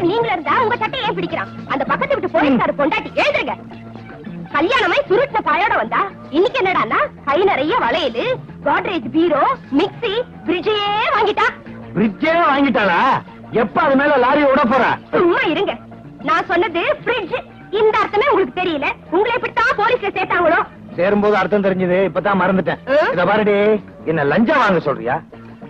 பேசாம நீங்கள இருந்தா உங்க சட்டையை ஏன் பிடிக்கிறான்? அந்த பக்கத்து விட்டு போலீஸ்கார பொண்டாட்டி எழுதுங்க. கல்யாணமாய் சுருட்டின பாயோட வந்தா இன்னைக்கு என்னடான்னா கை நிறைய வளையல், கோட்ரேஜ் பீரோ, மிக்ஸி, பிரிட்ஜே வாங்கிட்டா. பிரிட்ஜே வாங்கிட்டாளா? எப்ப அது மேல லாரி ஓட போறா? சும்மா இருங்க. நான் சொன்னது பிரிட்ஜ். இந்த அர்த்தமே உங்களுக்கு தெரியல. உங்களை இப்படித்தான் போலீஸ்ல சேர்த்தாங்களோ? சேரும்போது அர்த்தம் தெரிஞ்சது, இப்பதான் மறந்துட்டேன். இத பாருடி, என்ன லஞ்சம் வாங்க சொல்றியா?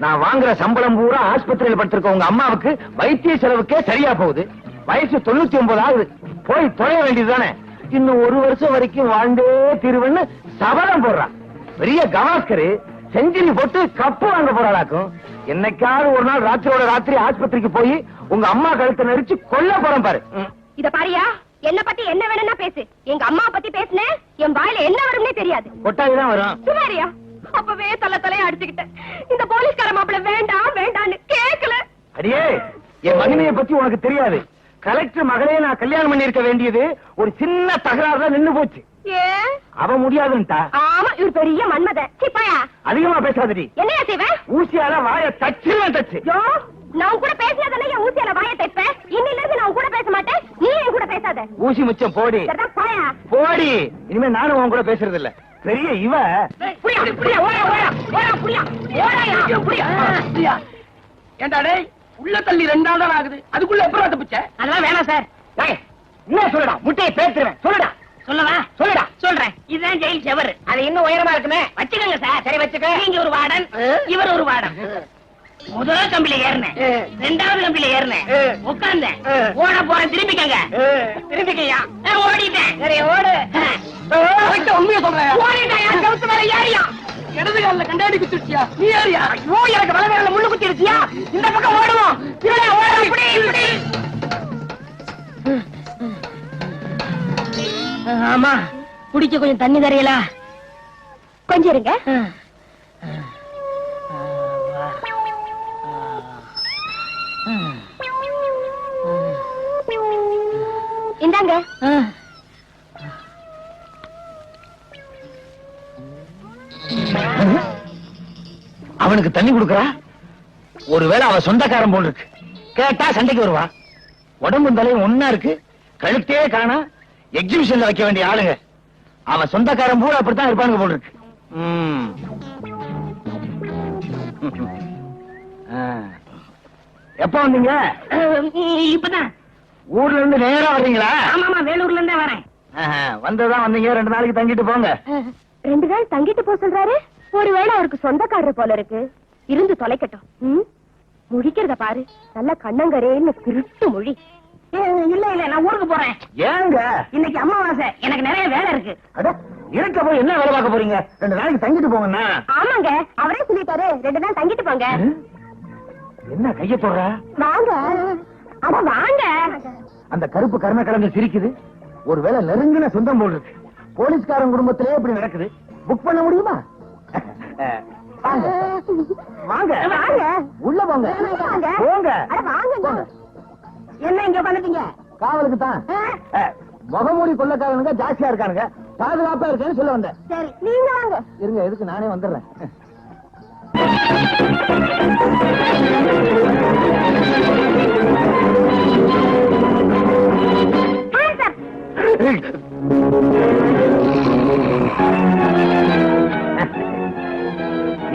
நான் வாங்குற சம்பளம் பூரா ஆஸ்பத்திரியில் படுத்திருக்க உங்க அம்மாவுக்கு வைத்திய செலவுக்கே சரியா போகுது. வயசு 99 ஆகுது. போய் தொலைய வேண்டியதுதானே. இன்னும் 1 வருஷம் வரைக்கும் வாழ்ந்தே தீருவன்னு சபதம் போடுறான். பெரிய கவாஸ்கரு செஞ்சுரி போட்டு கப்பு வாங்க போறாளாக்கும். என்னைக்காவது ஒரு நாள் ராத்திரியோட ராத்திரி ஆஸ்பத்திரிக்கு போய் உங்க அம்மா கழுத்தை நெரிச்சு கொல்ல போறேன் பாரு. இத பாரியா, என்ன பத்தி என்ன வேணும்னா பேசு. எங்க அம்மா பத்தி பேசுனேன், என் வாயில என்ன வரும்னே தெரியாது. கொட்டாயிதான் வரும். சுமாரியா, அப்பவே தலைய அடிச்சுக்கிட்டேன். இந்த போலீஸ்கார மாப்பிள வேண்டாம் வேண்டான்னு கேட்கல. அடியே, என் மகிமையை பத்தி உனக்கு தெரியாது. கலெக்டர் மகளே நான் கல்யாணம் பண்ணி இருக்க வேண்டியது ஒரு சின்ன தகராறு நின்னு போச்சு. ஏன் அவ முடியாதுன்ட்டா. ஆமா, இவர் பெரிய மன்மதன். சிப்பாயா அதிகமா பேசாதடி. என்னையா செய்வேன்? ஊசியால வாய தச்சுவேன் தச்சு. நான் கூட பேசினதானே என் ஊசியால வாய தைப்பேன். இன்னில இருந்து நான் கூட பேச மாட்டேன். நீ என் கூட பேசாத. ஊசி முச்சம் போடி போடி. இனிமே நானும் உன் கூட பேசுறது இல்ல. பெரிய இவ ஏண்டாடே உள்ள தள்ளி 2 நாள் தான் ஆகுது. அதுக்குள்ள எப்பறம் தப்பிச்ச? அதெல்லாம் வேணாம் சார். என்ன சொல்லுடா, முட்டையை பேத்துருவேன். சொல்லுடா சொல்லவா? சொல்லுடா. சொல்றேன். இதுதான் ஜெயில் செவர். அது இன்னும் உயரமா இருக்குமே. வச்சுக்கோங்க சார். சரி வச்சுக்க. நீங்க ஒரு வார்டன், இவர் ஒரு வார்டன். முதல் கம்பில ஏறினேன், 2வது கம்பில ஏறினேன், உட்கார்ந்தேன், ஓட போறேன். திரும்பிக்கங்க. திரும்பிக்கையா? ஓடிட்டேன். சரி ஓடு. உண்மையை சொல்றேன். ஓடிட்டாயா? செவுத்து மேல ஏறியா? இடது காலில் கண்டாடி குத்திருச்சியா? நீ ஏறியா? ஐயோ, எனக்கு வலது காலில் முள்ளு குத்தி இருக்கியா? இந்த பக்கம் ஓடுவோம். இப்படி இப்படி. ஆமா, குடிக்க கொஞ்சம் தண்ணி தரையலா? கொஞ்சம் இருங்க. இந்தாங்க. அவனுக்கு தண்ணி கொடுக்கறா? ஒருவேளை அவ சொந்தக்காரன் போல் இருக்கு. கேட்டா சண்டைக்கு வருவா. உடம்பும் தலையும் ஒன்னா இருக்கு. கழுத்தே காணா. எக்ஸிபிஷன்ல வைக்க வேண்டிய ஆளுங்க. அவன் சொந்தக்காரன் பூரா அப்படித்தான் இருப்பானுங்க போல் இருக்கு. எப்ப வந்தீங்க? இப்பதான். ஊர்ல இருந்து நேரா வர்றீங்களா? ஆமா, வேலூர்ல இருந்தே வரேன். வந்ததான் வந்தீங்க. 2 நாளைக்கு தங்கிட்டு போங்க. 2 நாள் தங்கிட்டு போ சொல்றாரு. ஒருவேளை அவருக்கு சொந்தக்காரர் போல இருக்கு. இருந்து தொலைக்கட்டும். முழிக்கிறத பாரு. நல்ல கண்ணங்கரேன்னு திருட்டு மொழி. இல்ல நான் ஊருக்கு போறேன். ஏங்க? இன்னைக்கு அமாவாசை. எனக்கு நிறைய வேலை இருக்கு. இருக்க போய் என்ன வேலை பார்க்க போறீங்க? 2 நாளைக்கு தங்கிட்டு போங்கண்ணா. ஆமாங்க, அவரே சொல்லிட்டாரு 2 நாள் தங்கிட்டு போங்க. என்ன கைய போடுற? வாங்க. அட வாங்க. அந்த கருப்பு கருணை கலந்து சிரிக்குது. ஒருவேளை நெருங்கின சொந்தம் போல் இருக்கு. போலீஸ்காரன் குடும்பத்திலே இப்படி நடக்குது. புக் பண்ண முடியுமா? வாங்க வாங்க வாங்க. உள்ள போங்க. போங்க. அட வாங்க. என்ன இங்க வந்துட்டீங்க? காவலுக்கு தான். முகமூடி கொள்ளக்காரனுங்க ஜாஸ்தியா இருக்கானுங்க. பாதுகாப்பா இருக்கேன்னு சொல்ல வந்தேன். சரி, நீங்க வாங்க. இருங்க, எதுக்கு நானே வந்துடுறேன்.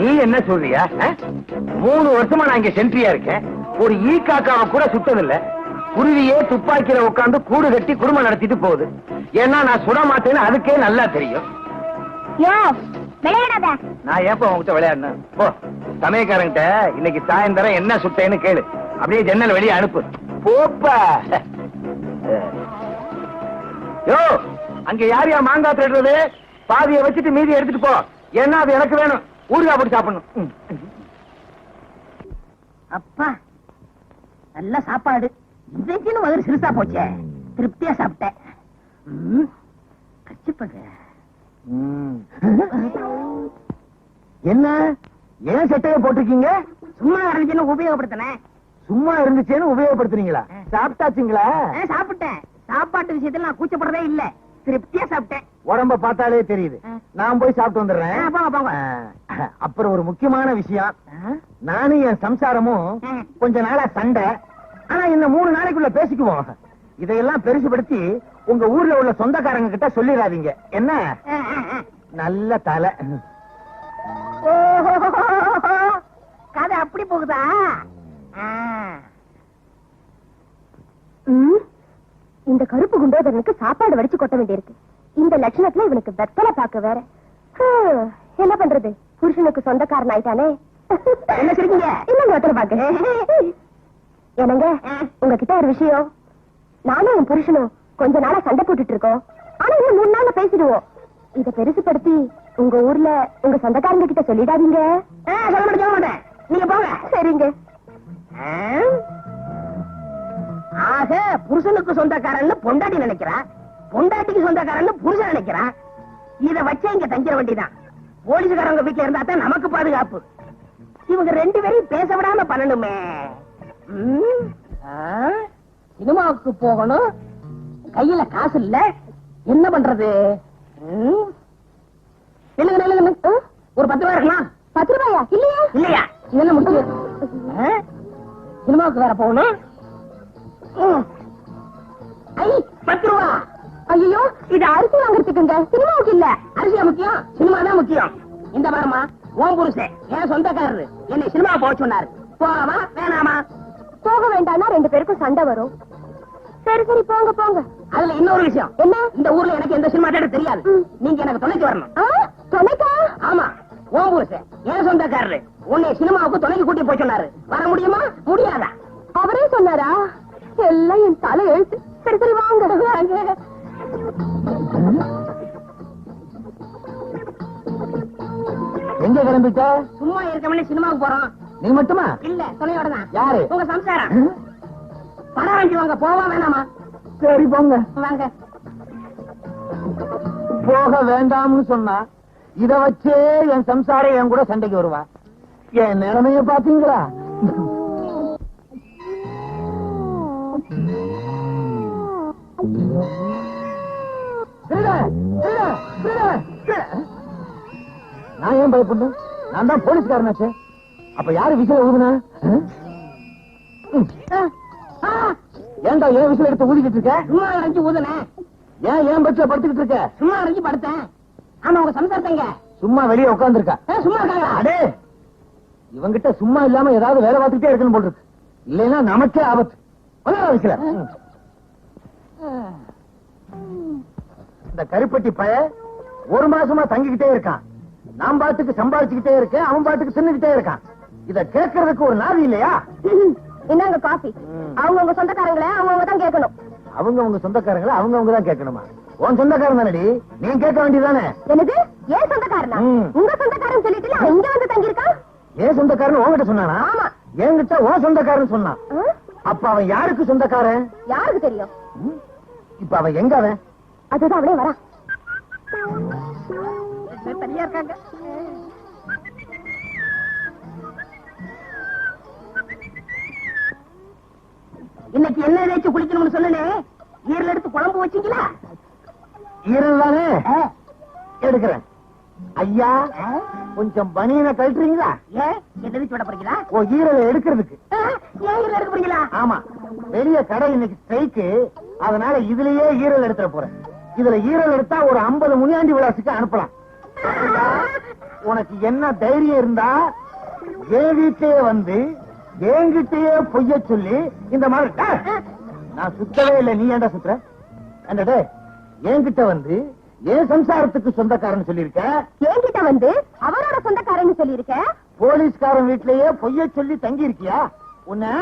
நீ என்ன சொல்றியா? 3 வருஷமா நான் இங்க சென்ட்ரியா இருக்கேன். ஒரு ஈ காக்காவை கூட சுட்டதில்ல. குருவியே துப்பாக்கியில உட்கார்ந்து கூடு கட்டி குடும்பம் நடத்திட்டு போகுது. ஏன்னா நான் சுட மாட்டேன்னு அதுக்கே நல்லா தெரியும். விளையாடாத. நான் ஏப்ப உங்ககிட்ட விளையாடணும்? போ, சமயக்காரங்கிட்ட இன்னைக்கு சாயந்தரம் என்ன சுட்டேன்னு கேளு. அப்படியே ஜன்னல் வெளியே அனுப்பு. போப்பா. யோ, அங்க யாரையா மாங்காய் தேடுறது? பாதியை வச்சுட்டு மீதி எடுத்துட்டு போ. ஏன்னா அது எனக்கு வேணும். ஊறுகாய் போட்டு சாப்பிடணும். அப்பா, நல்ல சாப்பாடு. இன்றைக்குன்னு முதல்ல சிறுசா போச்சே. திருப்தியா சாப்பிட்டேன். என்ன ஏன் சட்டையை போட்டிருக்கீங்க? சும்மா இருந்துச்சுன்னு உபயோகப்படுத்தினேன். சும்மா இருந்துச்சேன்னு உபயோகப்படுத்துறீங்களா? சாப்பிட்டாச்சுங்களா? சாப்பிட்டேன். சாப்பாட்டு விஷயத்துல நான் கூச்சப்படுறதே இல்ல. திருப்தியா சாப்பிட்டேன். உடம்ப பார்த்தாலே தெரியுது. நான் போய் சாப்பிட்டு வந்துடுறேன். போங்க போங்க. அப்புறம் ஒரு முக்கியமான விஷயம். நானும் என் சம்சாரமும் கொஞ்ச நாளா சண்டை. ஆனா இன்னும் 3 நாளைக்குள்ள பேசிக்குவோம். இதையெல்லாம் பெருசுபடுத்தி உங்க ஊர்ல உள்ள சொந்தக்காரங்க கிட்ட சொல்லிடாதீங்க. என்ன? நல்ல தலை. கதை அப்படி போகுதா? இந்த கருப்பு குண்டோதரனுக்கு சாப்பாடு வடிச்சு கொட்ட வேண்டியிருக்கு. இந்த லட்சணத்துல இவனுக்கு வெத்தலை பாக்க வேற. என்ன பண்றது? புருஷனுக்கு சொந்தக்காரன் ஆயிட்டானே. என்ன சிரிக்கீங்க? இல்லங்க வெத்தலை பாக்க. என்னங்க உங்ககிட்ட ஒரு விஷயம். நானும் என் புருஷனும் கொஞ்ச நாளா சண்டை போட்டுட்டு இருக்கோம். ஆனா இன்னும் 3 நாள்ல பேசிடுவோம். இத பெருசுபடுத்தி உங்க ஊர்ல உங்க சொந்தக்காரங்க கிட்ட சொல்லிடாதீங்க. சொல்ல மாட்டேன், நீங்க போங்க. சரிங்க. ஆக புருஷனுக்கு சொந்தக்காரன்னு பொண்டாட்டி நினைக்கிறான், பொண்டாட்டிக்கு சொந்தக்காரன்னு புருஷன் நினைக்கிறான். இத வச்சே இங்க தங்கிட வேண்டியதான். போலீஸ்காரங்க வீட்டுல இருந்தா தான் நமக்கு பாதுகாப்பு. இவங்க 2 பேரையும் பேச விடாம பண்ணணுமே. சினிமாவுக்கு போகணும், கையில காசு இல்ல, என்ன பண்றது? ஒரு 10 ரூபாய் இருக்கலாம். 10 ரூபாயா? இல்லையா? இல்லையா? இதெல்லாம் முடிச்சு சினிமாவுக்கு வேற போகணும். 10 ரூபா. ஐயோ, இது அரிசி வாங்குறதுக்குங்க, சினிமாவுக்கு இல்ல. அரிசியா முக்கியம்? சினிமா தான் முக்கியம். இந்த வாரமா ஓம் புருஷன் என் சொந்தக்காரரு என்னை சினிமா போக சொன்னாரு. போகலாமா வேணாமா? போக வேண்டாம்னா 2 பேருக்கும் சண்டை வரும். சரி சரி போங்க போங்க. அதுல இன்னொரு விஷயம் என்ன? இந்த ஊர்ல எனக்கு எந்த சினிமா தேட்டர் தெரியாது. நீங்க எனக்கு துணைக்கு வரணும். துணைக்கா? ஆமா, ஓம் புருஷன் என் சொந்தக்காரரு உன்னை சினிமாவுக்கு துணைக்கு கூட்டி போய் சொன்னாரு. வர முடியுமா முடியாதா? அவரே சொன்னாரா? எல்லாம் என் தலை எழுத்து. சரி சரி வாங்க வாங்க. எங்க கிளம்பிட்ட? சும்மா இருக்கவனே சினிமாவுக்கு போறோம். நீ மட்டுமா? இல்ல, துணையோட தான். யாரு? உங்க சம்சாரம். படம் வாங்கி வாங்க. போவா வேணாமா? சரி போங்க. வாங்க. போக வேண்டாம்னு சொன்னா இத வச்சே என் சம்சாரம் என் கூட சண்டைக்கு வருவா. என் நிலைமைய பாத்தீங்களா? நான் ஏன் பயப்படணும்? நான் தான் போலீஸ்காரனாச்சே. அப்ப யாரு விசில ஊதுனா? ஏன்டா ஏன் விசில் எடுத்து ஊதிக்கிட்டு இருக்க? சும்மா அரைஞ்சு ஊதுனேன். ஏன் பட்ச படுத்துக்கிட்டு இருக்க? சும்மா அரைஞ்சு படுத்தேன். ஆமா, உங்க சம்சாரத்தைங்க சும்மா வெளியே உட்கார்ந்து இருக்கா? சும்மா இருக்காங்களா? அடே, இவங்கிட்ட சும்மா இல்லாம ஏதாவது வேலை பார்த்துட்டே இருக்கணும் போல் இருக்கு. இல்லைன்னா நமக்கே ஆபத்து. விசில இந்த கருப்பட்டி பய 1 மாசமா தங்கிக்கிட்டே இருக்கான். நான் பாட்டுக்கு சம்பாதிச்சுக்கிட்டே இருக்கேன், அவன் பாட்டுக்கு தின்னுக்கிட்டே இருக்கான். இத கேட்கறதுக்கு ஒரு நாதி இல்லையா? என்னங்க காபி? அவங்க உங்க சொந்தக்காரங்களே அவங்க தான் கேட்கணும். அவங்க உங்க சொந்தக்காரங்கள அவங்க தான் கேட்கணுமா? உன் சொந்தக்காரன் தானடி, நீ கேட்க வேண்டியதானே? என்னது? ஏன் சொந்தக்காரனா? உங்க சொந்தக்காரன் சொல்லிட்டு அவன் இங்க வந்து தங்கி இருக்கான். ஏன் சொந்தக்காரன் உன்கிட்ட சொன்னானா? ஆமா. என்கிட்ட உன் சொந்தக்காரன் சொன்னான். அப்ப அவன் யாருக்கு சொந்தக்காரன்? யாருக்கு தெரியும்? இப்ப அவன் எங்க? அவன் அதுதான் அவனே வரா. தனியா இருக்காங்க. இன்னைக்கு என்ன ஏதாச்சும் குளிக்கணும்னு சொன்னே, ஈரல் எடுத்து குழம்பு வச்சீங்களா? ஈரல் தானே எடுக்கிறேன். ஐயா, கொஞ்சம் பனியனை கழட்டுறீங்களா? ஏன் என்ன வீச்சு விட போறீங்களா? ஓ, ஈரலை எடுக்கிறதுக்கு. ஏன் ஈரல் எடுக்க போறீங்களா? ஆமா, வெளிய கடை இன்னைக்கு ஸ்ட்ரைக்கு, அதனால இதுலயே ஈரல் எடுத்துற போறேன். இதுல ஈரல் எடுத்தா ஒரு 50 முனியாண்டி விளாசுக்கு அனுப்பலாம். உனக்கு என்ன தைரியம் இருந்தா என் வீட்லயே வந்து என்கிட்டயே பொய்ய சொல்லி இந்த மாதிரி நான் சுத்தவே இல்லை, நீ ஏன்டா சுத்துற? என்னடே, என்கிட்ட வந்து என் சம்சாரத்துக்கு சொந்தக்காரன் சொல்லிருக்க, என்கிட்ட வந்து அவரோட சொந்தக்காரன் சொல்லிருக்க, போலீஸ்காரன் வீட்லயே பொய்ய சொல்லி தங்கி இருக்கியா? உன்ன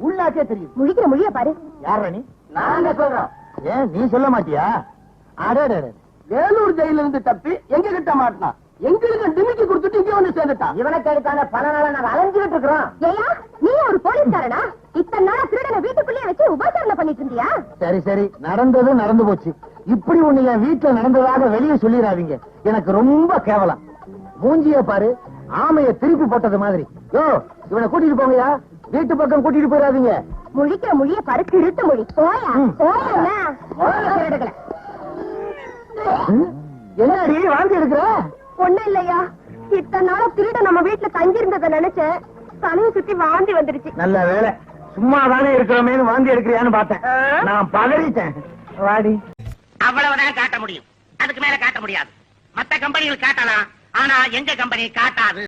உள்ளாக்கே தெரியும். முழிக்கிற மொழிய பாரு. யார நீ? நாங்க சொல்றோம். ஏன் நீ சொல்ல மாட்டியா? அடே, வேலூர் ஜெயில இருந்து தப்பி எங்க கிட்ட மாட்டினான். எங்களுக்கு டிமிக்கி கொடுத்துட்டு இங்க வந்து சேர்ந்துட்டான். இவனை கேட்டான பல நாளா நாங்க அலைஞ்சுட்டு இருக்கிறோம். ஏயா, நீ ஒரு போலீஸ்காரனா? இத்தனை நாளா திருடனை வீட்டுக்குள்ளேயே வச்சு உபசரணை பண்ணிட்டு இருந்தியா? சரி சரி, நடந்தது நடந்து போச்சு. இப்படி ஒண்ணு என் வீட்டுல நடந்ததாக வெளியே சொல்லிடாதீங்க. எனக்கு ரொம்ப கேவலம். மூஞ்சிய பாரு, ஆமைய திருப்பி போட்டது மாதிரி. யோ, இவனை கூட்டிட்டு போங்கயா, வீட்டு பக்கம் கூட்டிட்டு போயிடாதீங்க. முழிக்கிற மொழிய பாரு, திருட்டு மொழி. போயா போயா. என்னடி வாந்தி எடுக்கிற? ஒண்ணு இல்லையா, இத்தனை நாளா திருட நம்ம வீட்டுல தங்கி இருந்ததை நினைச்சேன். தலையை சுத்தி வாந்தி வந்துருச்சு. நல்ல வேலை, சும்மா தானே இருக்கிறோமேனு வாந்தி எடுக்கிறியான்னு பார்த்தேன். நான் பதறிட்டேன். வாடி. அவ்வளவுதான் காட்ட முடியும், அதுக்கு மேல காட்ட முடியாது. மத்த கம்பெனிகள் காட்டலாம், ஆனா எங்க கம்பெனி காட்டாது.